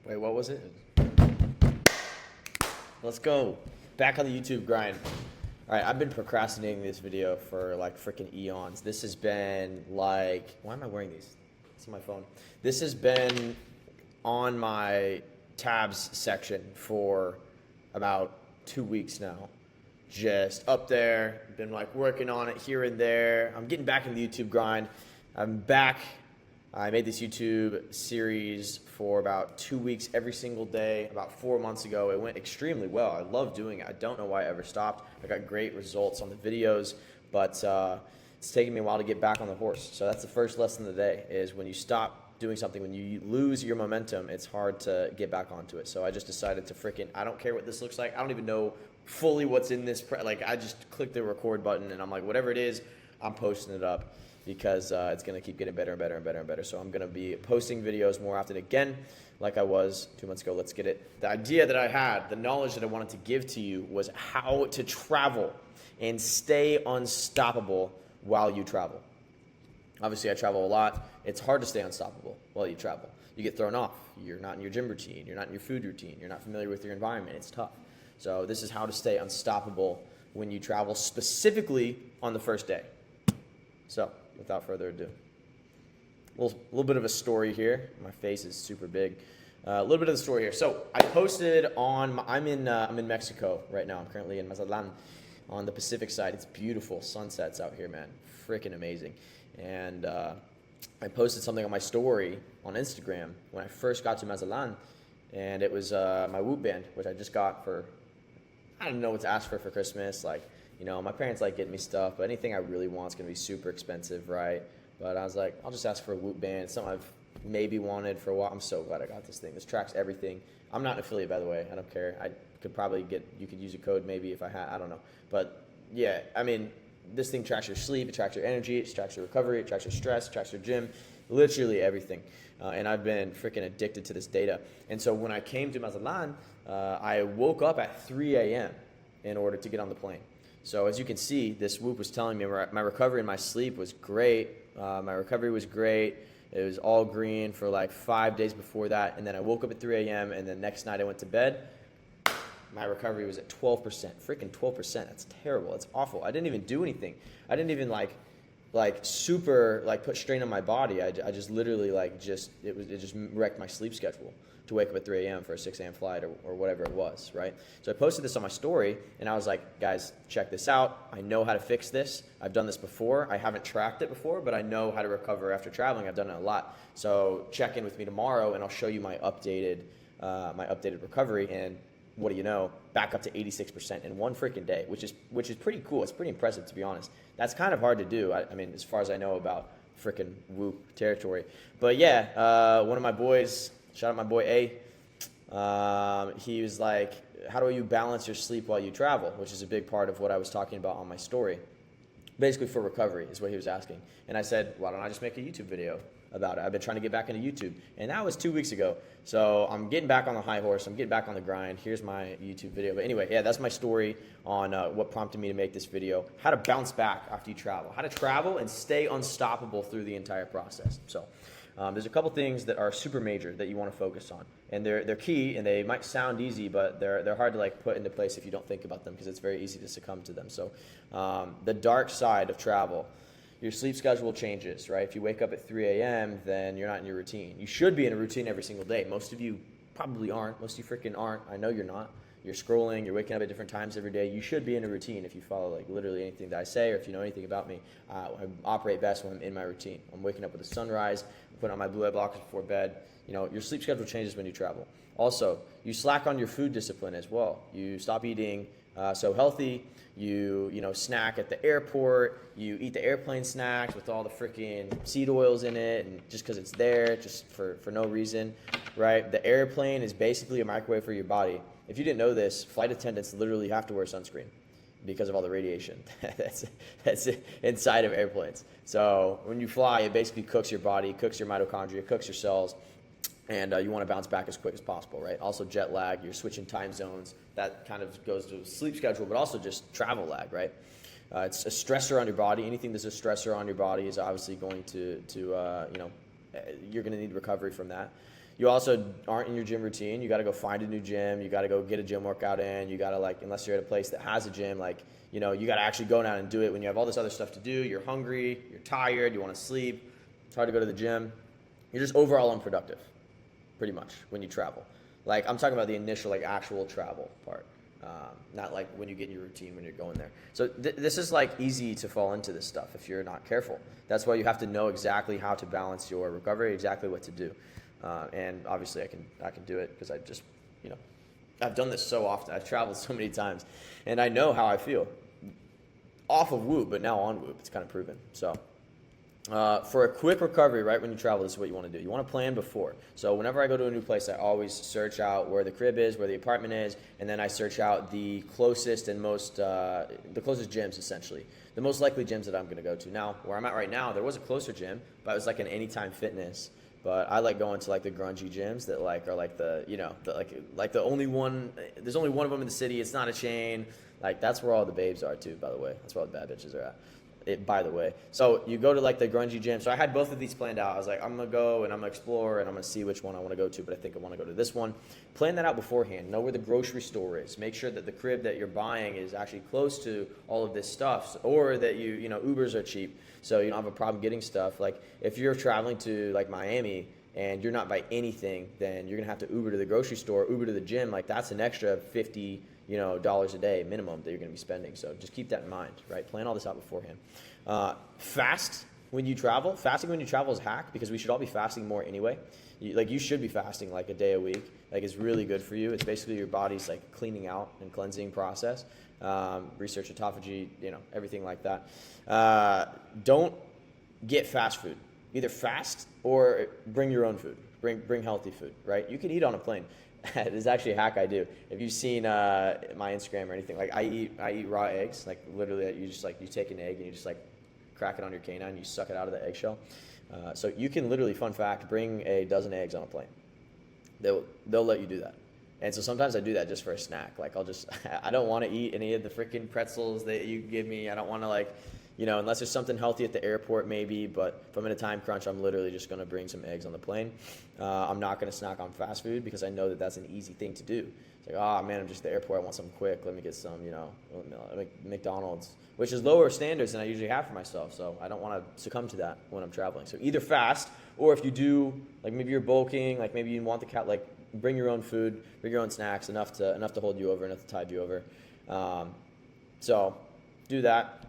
Wait, what was it? Let's go. Back on the YouTube grind. All right, I've been procrastinating this video for like freaking eons. This has been like, why am I wearing these? It's on my phone. This has been on my tabs section for about 2 weeks now. Just up there, been like working on it here and there. I'm getting back in the YouTube grind. I'm back. I made this YouTube series for about 2 weeks every single day. About 4 months ago, it went extremely well. I love doing it. I don't know why I ever stopped. I got great results on the videos, but it's taken me a while to get back on the horse. So that's the first lesson of the day, is when you stop doing something, when you lose your momentum, it's hard to get back onto it. So I just decided to I don't care what this looks like. I don't even know fully what's in this. I just clicked the record button and I'm like, whatever it is, I'm posting it up, because it's going to keep getting better and better and better and better. So I'm going to be posting videos more often again, like I was 2 months ago. Let's get it. The idea that I had, the knowledge that I wanted to give to you, was how to travel and stay unstoppable while you travel. Obviously, I travel a lot. It's hard to stay unstoppable while you travel. You get thrown off. You're not in your gym routine. You're not in your food routine. You're not familiar with your environment. It's tough. So this is how to stay unstoppable when you travel, specifically on the first day. So without further ado, a little bit of a story here. My face is super big. A little bit of the story here. So I posted on. I'm in Mexico right now. I'm currently in Mazatlan, on the Pacific side. It's beautiful. Sunsets out here, man. Freaking amazing. And I posted something on my story on Instagram when I first got to Mazatlan, and it was my Whoop band, which I just got for, I don't know what to ask for Christmas. Like, you know, my parents like getting me stuff, but anything I really want is going to be super expensive, right? But I was like, I'll just ask for a Whoop band. It's something I've maybe wanted for a while. I'm so glad I got this thing. This tracks everything. I'm not an affiliate, by the way. I don't care. I could probably you could use a code maybe if I had, I don't know. But yeah, I mean, this thing tracks your sleep, it tracks your energy, it tracks your recovery, it tracks your stress, it tracks your gym, literally everything. And I've been freaking addicted to this data. And so when I came to Mazatlan, I woke up at 3 a.m. in order to get on the plane. So as you can see, this Whoop was telling me my recovery and my sleep was great. My recovery was great. It was all green for like 5 days before that. And then I woke up at 3 a.m. and the next night I went to bed. My recovery was at 12%. Freaking 12%. That's terrible. That's awful. I didn't even do anything. I didn't even like super put strain on my body. I just literally it just wrecked my sleep schedule to wake up at 3 a.m. for a 6 a.m. flight or whatever it was, right? So I posted this on my story, and I was like, guys, check this out. I know how to fix this. I've done this before. I haven't tracked it before, but I know how to recover after traveling. I've done it a lot. So check in with me tomorrow, and I'll show you my updated recovery. And what do you know? Back up to 86% in one freaking day, which is pretty cool. It's pretty impressive, to be honest. That's kind of hard to do. I mean, as far as I know about freaking Whoop territory. But yeah, one of my boys, shout out my boy A. He was like, "How do you balance your sleep while you travel?" Which is a big part of what I was talking about on my story. Basically for recovery is what he was asking. And I said, why don't I just make a YouTube video about it? I've been trying to get back into YouTube. And that was 2 weeks ago. So I'm getting back on the high horse. I'm getting back on the grind. Here's my YouTube video. But anyway, yeah, that's my story on what prompted me to make this video. How to bounce back after you travel. How to travel and stay unstoppable through the entire process. So there's a couple things that are super major that you want to focus on. And they're key, and they might sound easy, but they're hard to put into place if you don't think about them, because it's very easy to succumb to them. So the dark side of travel. Your sleep schedule changes, right? If you wake up at 3 a.m., then you're not in your routine. You should be in a routine every single day. Most of you probably aren't. Most of you freaking aren't. I know you're not. You're scrolling. You're waking up at different times every day. You should be in a routine if you follow literally anything that I say, or if you know anything about me. I operate best when I'm in my routine. I'm waking up with the sunrise. I'm putting on my blue light blockers before bed. You know, your sleep schedule changes when you travel. Also, you slack on your food discipline as well. You stop eating so healthy. You snack at the airport. You eat the airplane snacks with all the freaking seed oils in it, and just because it's there, just for no reason, right? The airplane is basically a microwave for your body. If you didn't know this, flight attendants literally have to wear sunscreen because of all the radiation that's inside of airplanes. So when you fly, it basically cooks your body, cooks your mitochondria, cooks your cells, and you want to bounce back as quick as possible, right? Also jet lag, you're switching time zones. That kind of goes to sleep schedule, but also just travel lag, right? It's a stressor on your body. Anything that's a stressor on your body is obviously going to you're going to need recovery from that. You also aren't in your gym routine. You got to go find a new gym. You got to go get a gym workout in. You got to, like, unless you're at a place that has a gym, like, you know, you got to actually go down and do it when you have all this other stuff to do. You're hungry, you're tired, you want to sleep. It's hard to go to the gym. You're just overall unproductive, pretty much, when you travel. Like, I'm talking about the initial, like, actual travel part. Not like when you get in your routine when you're going there. So this is like easy to fall into this stuff if you're not careful. That's why you have to know exactly how to balance your recovery, exactly what to do. And obviously I can do it because I just, you know, I've done this so often. I've traveled so many times, and I know how I feel off of Whoop, but now on Whoop. It's kind of proven. So for a quick recovery, right when you travel, this is what you want to do. You want to plan before. So whenever I go to a new place, I always search out where the crib is, where the apartment is, and then I search out the closest and most, the closest gyms, essentially. The most likely gyms that I'm going to go to. Now, where I'm at right now, there was a closer gym, but it was like an Anytime Fitness. But I like going to like the grungy gyms that like are like the, you know, the, like the only one, there's only one of them in the city. It's not a chain. Like, that's where all the babes are too, by the way. That's where all the bad bitches are at. By the way. So you go to like the grungy gym. So I had both of these planned out. I was like, I'm going to go and I'm going to explore and I'm going to see which one I want to go to, but I think I want to go to this one. Plan that out beforehand. Know where the grocery store is. Make sure that the crib that you're buying is actually close to all of this stuff, or that you know, Ubers are cheap, so you don't have a problem getting stuff. Like, if you're traveling to like Miami and you're not by anything, then you're going to have to Uber to the grocery store, Uber to the gym. Like, that's an extra $50 a day minimum that you're going to be spending. So just keep that in mind, right? Plan all this out beforehand. Fast when you travel. Fasting when you travel is hack, because we should all be fasting more anyway. You should be fasting like a day a week. Like, it's really good for you. It's basically your body's like cleaning out and cleansing process. Research autophagy, you know, everything like that. Don't get fast food. Either fast or bring your own food. Bring healthy food, right? You can eat on a plane. This is actually a hack I do. If you've seen my Instagram or anything, like I eat raw eggs. Like, literally, you just like, you take an egg and you just like crack it on your canine, you suck it out of the eggshell. So you can literally, fun fact, bring a dozen eggs on a plane. They'll let you do that. And so sometimes I do that just for a snack. Like, I don't want to eat any of the freaking pretzels that you give me. I don't want to, like, you know, unless there's something healthy at the airport maybe, but if I'm in a time crunch, I'm literally just going to bring some eggs on the plane. I'm not going to snack on fast food because I know that that's an easy thing to do. It's like, oh man, I'm just at the airport, I want something quick, let me get some, you know, McDonald's, which is lower standards than I usually have for myself, so I don't want to succumb to that when I'm traveling. So either fast, or if you do, like maybe you're bulking, like maybe you want the cat, like bring your own food, bring your own snacks, enough to hold you over, enough to tide you over. So do that.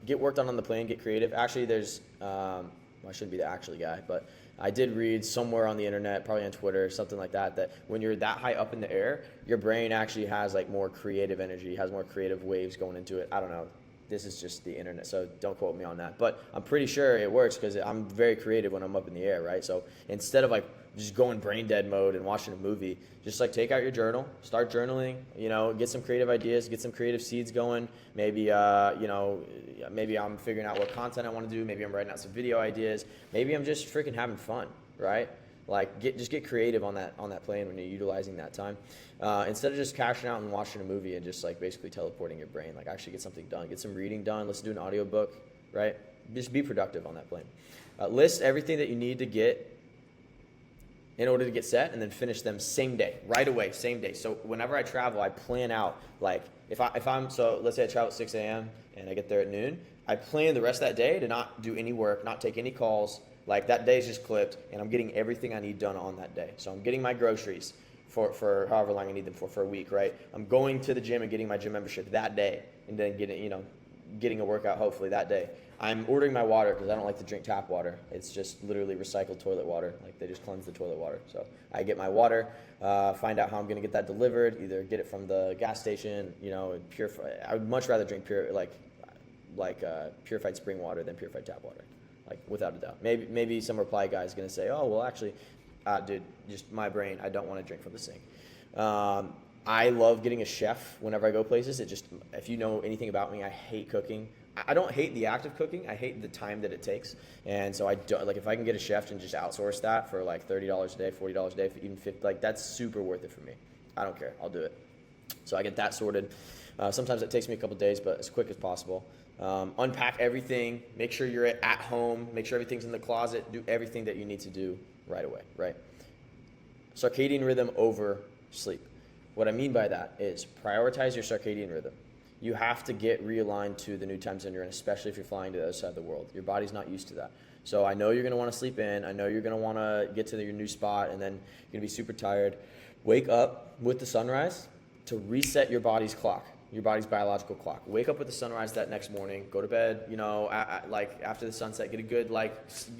Get work done on the plane, get creative. Actually, there's, well, I shouldn't be the actually guy, but I did read somewhere on the internet, probably on Twitter, something like that, that when you're that high up in the air, your brain actually has like more creative energy, has more creative waves going into it. I don't know. This is just the internet, so don't quote me on that. But I'm pretty sure it works because I'm very creative when I'm up in the air, right? So instead of like just going brain dead mode and watching a movie, just like take out your journal, start journaling, you know, get some creative ideas, get some creative seeds going. Maybe, you know, maybe I'm figuring out what content I want to do. Maybe I'm writing out some video ideas. Maybe I'm just freaking having fun, right? Like, just get creative on that plane when you're utilizing that time. Instead of just cashing out and watching a movie and just like basically teleporting your brain, like actually get something done, get some reading done, listen to an audiobook, right? Just be productive on that plane. List everything that you need to get in order to get set, and then finish them same day, right away, same day. So whenever I travel, I plan out, like, so let's say I travel at 6 a.m. and I get there at noon, I plan the rest of that day to not do any work, not take any calls. Like, that day is just clipped, and I'm getting everything I need done on that day. So I'm getting my groceries for however long I need them for a week, right? I'm going to the gym and getting my gym membership that day, and then getting a workout hopefully that day. I'm ordering my water because I don't like to drink tap water. It's just literally recycled toilet water. Like, they just cleanse the toilet water. So I get my water, find out how I'm going to get that delivered, either get it from the gas station, you know, purify. I would much rather drink purified spring water than purified tap water, like, without a doubt. Maybe some reply guy is going to say, oh, well, actually, dude, just my brain, I don't want to drink from the sink. I love getting a chef whenever I go places. If you know anything about me, I hate cooking. I don't hate the act of cooking. I hate the time that it takes. And so if I can get a chef and just outsource that for like $30 a day, $40 a day, even $50, like, that's super worth it for me. I don't care. I'll do it. So I get that sorted. Sometimes it takes me a couple days, but as quick as possible. Unpack everything. Make sure you're at home. Make sure everything's in the closet. Do everything that you need to do right away, right? Circadian rhythm over sleep. What I mean by that is prioritize your circadian rhythm. You have to get realigned to the new time zone you're in, especially if you're flying to the other side of the world. Your body's not used to that. So I know you're going to want to sleep in. I know you're going to want to get to your new spot, and then you're going to be super tired. Wake up with the sunrise to reset your body's clock, your body's biological clock. Wake up with the sunrise that next morning. Go to bed, like after the sunset. Get a good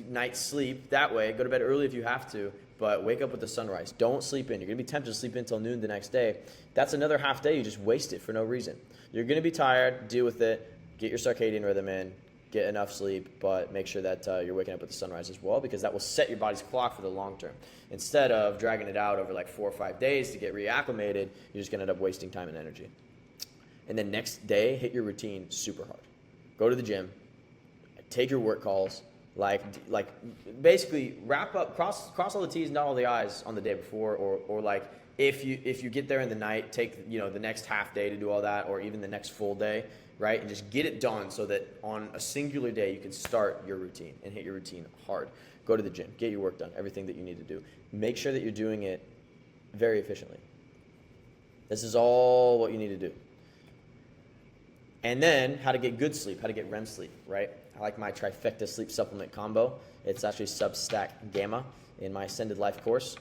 night's sleep that way. Go to bed early if you have to, but wake up with the sunrise. Don't sleep in. You're going to be tempted to sleep in until noon the next day. That's another half day you just wasted for no reason. You're going to be tired. Deal with it. Get your circadian rhythm in. Get enough sleep, but make sure that you're waking up with the sunrise as well, because that will set your body's clock for the long term. Instead of dragging it out over like 4 or 5 days to get reacclimated, you're just going to end up wasting time and energy. And then next day, hit your routine super hard. Go to the gym, take your work calls, basically wrap up, cross all the T's and dot all the I's on the day before, or like if you get there in the night, take the next half day to do all that, or even the next full day, right? And just get it done so that on a singular day you can start your routine and hit your routine hard. Go to the gym, get your work done, everything that you need to do. Make sure that you're doing it very efficiently. This is all what you need to do. And then how to get good sleep, how to get REM sleep, right? I like my trifecta sleep supplement combo. It's actually Substack Gamma in my Ascended Life course.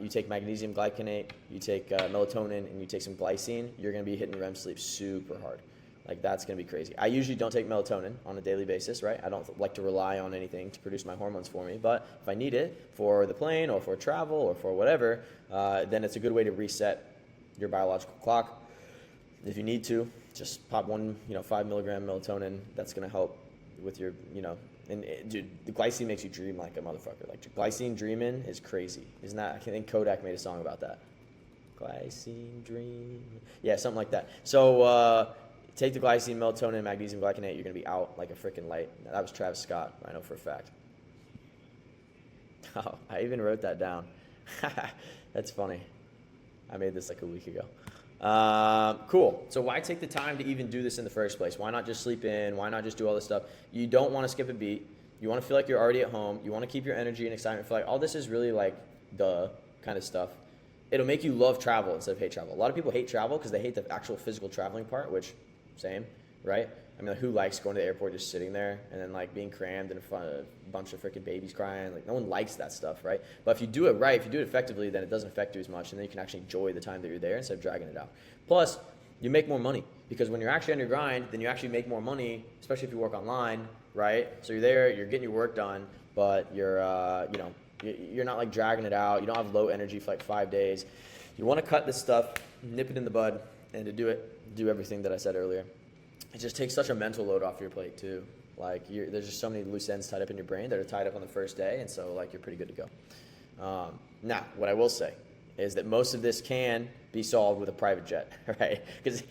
You take magnesium glycinate, you take melatonin, and you take some glycine. You're going to be hitting REM sleep super hard. Like, that's going to be crazy. I usually don't take melatonin on a daily basis, right? I don't like to rely on anything to produce my hormones for me. But if I need it for the plane or for travel or for whatever, then it's a good way to reset your biological clock. If you need to, just pop one, 5 milligram melatonin. That's going to help with your, dude, the glycine makes you dream like a motherfucker. Like, glycine dreaming is crazy. Isn't that? I think Kodak made a song about that. Glycine dream. Yeah, something like that. So, take the glycine, melatonin, magnesium glycinate, you're going to be out like a freaking light. That was Travis Scott, I know for a fact. Oh, I even wrote that down. That's funny. I made this like a week ago. Cool. So why take the time to even do this in the first place? Why not just sleep in? Why not just do all this stuff? You don't want to skip a beat. You want to feel like you're already at home. You want to keep your energy and excitement. Feel like all this is really like the kind of stuff. It'll make you love travel instead of hate travel. A lot of people hate travel because they hate the actual physical traveling part, which same, right? I mean, like, who likes going to the airport, just sitting there and then like being crammed in front of a bunch of freaking babies crying? Like, no one likes that stuff, right? But if you do it right, if you do it effectively, then it doesn't affect you as much, and then you can actually enjoy the time that you're there instead of dragging it out. Plus, you make more money because when you're actually on your grind, then you actually make more money, especially if you work online, right? So you're there, you're getting your work done, but you're you're not like dragging it out. You don't have low energy for like 5 days. You want to cut this stuff, nip it in the bud, and to do it, do everything that I said earlier. It just takes such a mental load off your plate too. Like, there's just so many loose ends tied up in your brain that are tied up on the first day, and so like you're pretty good to go. Now, what I will say is that most of this can be solved with a private jet, right? Because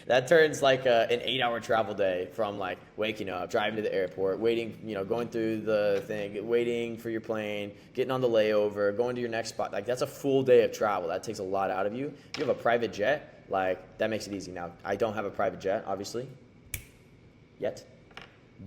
that turns like an 8-hour travel day from like waking up, driving to the airport, waiting, going through the thing, waiting for your plane, getting on the layover, going to your next spot. Like, that's a full day of travel. That takes a lot out of you. If you have a private jet, like, that makes it easy. Now, I don't have a private jet, obviously, yet,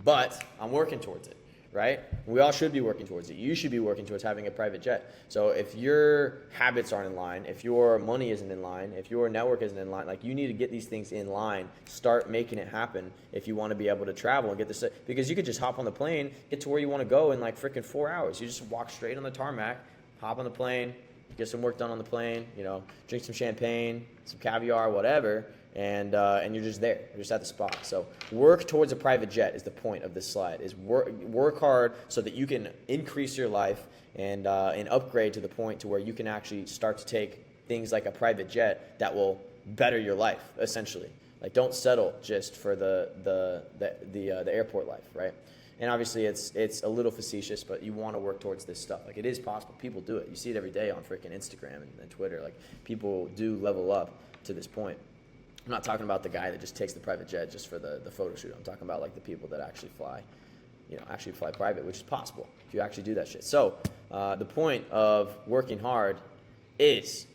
but I'm working towards it, right? We all should be working towards it. You should be working towards having a private jet. So if your habits aren't in line, if your money isn't in line, if your network isn't in line, like, you need to get these things in line, start making it happen if you want to be able to travel and get this, because you could just hop on the plane, get to where you want to go in like freaking 4 hours. You just walk straight on the tarmac, hop on the plane, get some work done on the plane, drink some champagne, some caviar, whatever, and you're just there. You're just at the spot. So work towards a private jet is the point of this slide. Is work hard so that you can increase your life and upgrade to the point to where you can actually start to take things like a private jet that will better your life, essentially. Like, don't settle just for the airport life, right? And obviously it's a little facetious, but you want to work towards this stuff. Like, it is possible. People do it. You see it every day on freaking Instagram and Twitter. Like, people do level up to this point. I'm not talking about the guy that just takes the private jet just for the photo shoot. I'm talking about like the people that actually fly private, which is possible if you actually do that shit. So the point of working hard is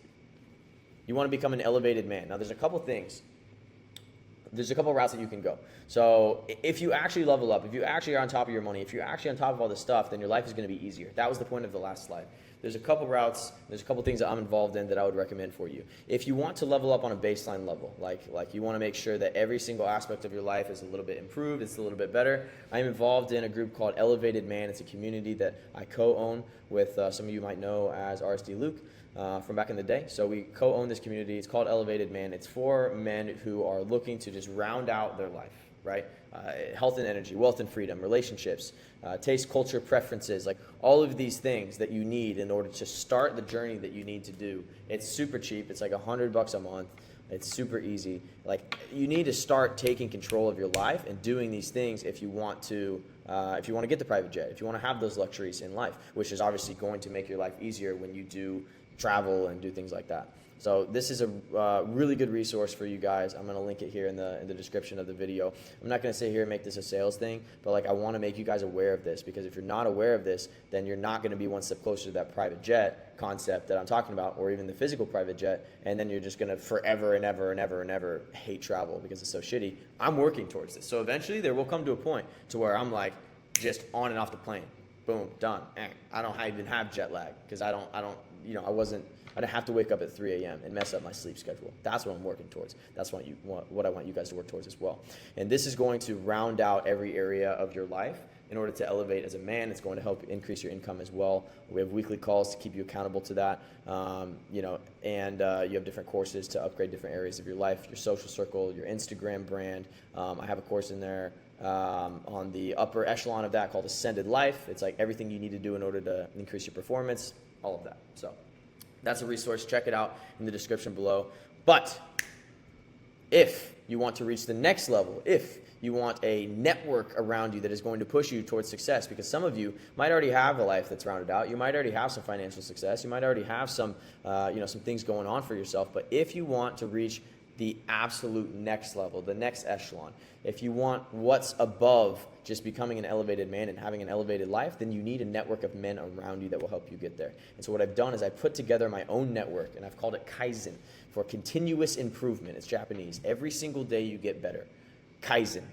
you want to become an elevated man. Now, there's a couple things there's a couple routes that you can go. So if you actually level up, if you actually are on top of your money, if you're actually on top of all this stuff, then your life is going to be easier. That was the point of the last slide. There's a couple routes, there's a couple things that I'm involved in that I would recommend for you. If you want to level up on a baseline level, like you want to make sure that every single aspect of your life is a little bit improved, it's a little bit better, I'm involved in a group called Elevated Man. It's a community that I co-own with some of you might know as RSD Luke. From back in the day. So we co-own this community. It's called Elevated Man. It's for men who are looking to just round out their life, right? Health and energy, wealth and freedom, relationships, taste, culture, preferences, like all of these things that you need in order to start the journey that you need to do. It's super cheap. It's like $100 a month. It's super easy. Like you need to start taking control of your life and doing these things if you want to get the private jet, if you want to have those luxuries in life, which is obviously going to make your life easier when you do travel and do things like that. So this is a really good resource for you guys. I'm going to link it here in the description of the video. I'm not going to sit here and make this a sales thing, but like I want to make you guys aware of this, because if you're not aware of this, then you're not going to be one step closer to that private jet concept that I'm talking about, or even the physical private jet, and then you're just going to forever and ever and ever and ever hate travel because it's so shitty. I'm working towards this. So eventually there will come to a point to where I'm like just on and off the plane. Boom, done. I don't even have jet lag because I didn't have to wake up at 3 a.m. and mess up my sleep schedule. That's what I'm working towards. That's what I want you guys to work towards as well. And this is going to round out every area of your life in order to elevate as a man. It's going to help increase your income as well. We have weekly calls to keep you accountable to that. You have different courses to upgrade different areas of your life, your social circle, your Instagram brand. I have a course in there on the upper echelon of that called Ascended Life. It's like everything you need to do in order to increase your performance, all of that. So that's a resource. Check it out in the description below. But if you want to reach the next level, if you want a network around you that is going to push you towards success, because some of you might already have a life that's rounded out. You might already have some financial success. You might already have some things going on for yourself. But if you want to reach the absolute next level, the next echelon, if you want what's above just becoming an elevated man and having an elevated life, then you need a network of men around you that will help you get there. And so what I've done is I put together my own network, and I've called it Kaizen, for continuous improvement. It's Japanese. Every single day you get better. Kaizen.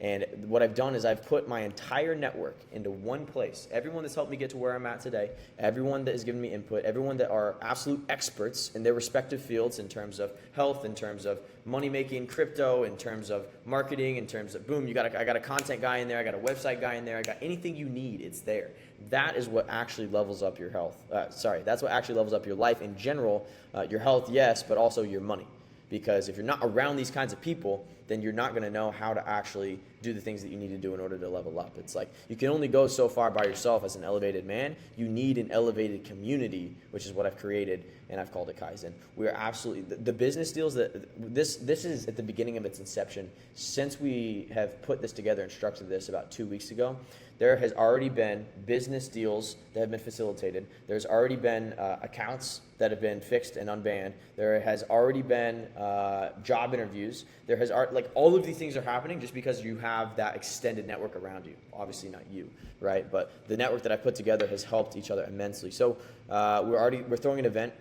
And what I've done is I've put my entire network into one place. Everyone that's helped me get to where I'm at today, everyone that has given me input, everyone that are absolute experts in their respective fields in terms of health, in terms of money making, crypto, in terms of marketing, in terms of boom, I got a content guy in there, I got a website guy in there, I got anything you need, it's there. That is what actually levels up your health. That's what actually levels up your life in general. Your health, yes, but also your money. Because if you're not around these kinds of people, then you're not going to know how to actually do the things that you need to do in order to level up. It's like you can only go so far by yourself as an elevated man. You need an elevated community, which is what I've created, and I've called it Kaizen. We are absolutely, the business deals that, this is at the beginning of its inception. Since we have put this together and structured this about 2 weeks ago, there has already been business deals that have been facilitated. There's already been accounts that have been fixed and unbanned. There has already been job interviews. There has all of these things are happening just because you have that extended network around you. Obviously not you, right? But the network that I put together has helped each other immensely. So we're throwing an event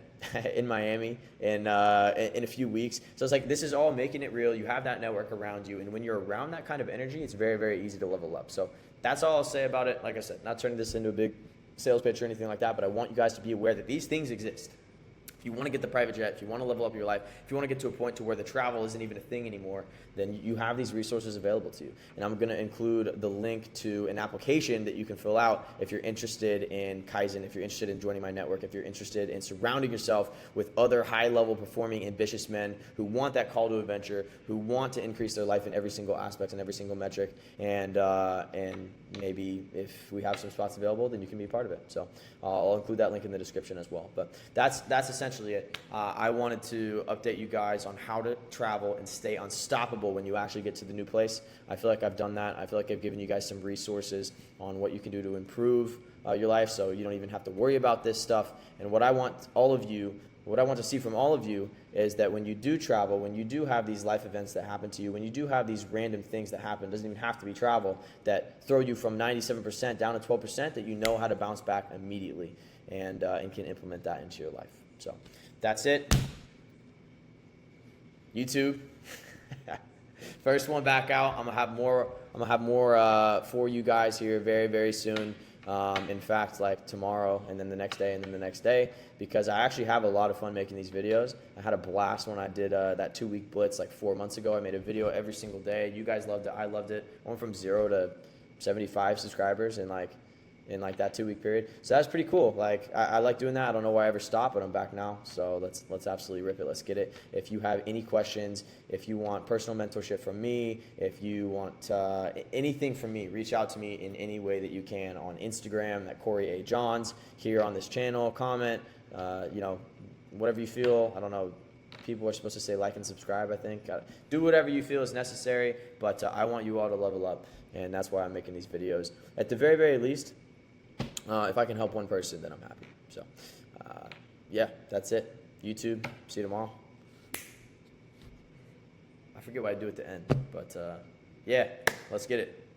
in Miami in a few weeks. So it's like this is all making it real. You have that network around you, and when you're around that kind of energy, it's very, very easy to level up. So that's all I'll say about it. Like I said, not turning this into a big sales pitch or anything like that, but I want you guys to be aware that these things exist. If you want to get the private jet, if you want to level up your life, if you want to get to a point to where the travel isn't even a thing anymore, then you have these resources available to you. And I'm going to include the link to an application that you can fill out if you're interested in Kaizen, if you're interested in joining my network, if you're interested in surrounding yourself with other high-level performing, ambitious men who want that call to adventure, who want to increase their life in every single aspect and every single metric. And maybe if we have some spots available, then you can be a part of it. So I'll include that link in the description as well. But that's essentially it. I wanted to update you guys on how to travel and stay unstoppable when you actually get to the new place. I feel like I've done that. I feel like I've given you guys some resources on what you can do to improve your life, so you don't even have to worry about this stuff. And what I want to see from all of you is that when you do travel, when you do have these life events that happen to you, when you do have these random things that happen, it doesn't even have to be travel, that throw you from 97% down to 12%, that you know how to bounce back immediately and can implement that into your life. So that's it. YouTube. First one back out. I'm gonna have more. I'm gonna have more for you guys here very, very soon. In fact, like tomorrow, and then the next day, and then the next day, because I actually have a lot of fun making these videos. I had a blast when I did that 2-week blitz like 4 months ago. I made a video every single day. You guys loved it. I loved it. I went from 0 to 75 subscribers in like that 2-week period. So that's pretty cool. Like I like doing that. I don't know why I ever stopped, but I'm back now. So let's absolutely rip it. Let's get it. If you have any questions, if you want personal mentorship from me, if you want anything from me, reach out to me in any way that you can on Instagram at Corey A. Johns, here on this channel, comment, you know, whatever you feel. I don't know. People are supposed to say like and subscribe, I think. Do whatever you feel is necessary, but I want you all to level up, and that's why I'm making these videos. At the very, very least, if I can help one person, then I'm happy. So, yeah, that's it. YouTube, see you tomorrow. I forget what I do at the end, but yeah, let's get it.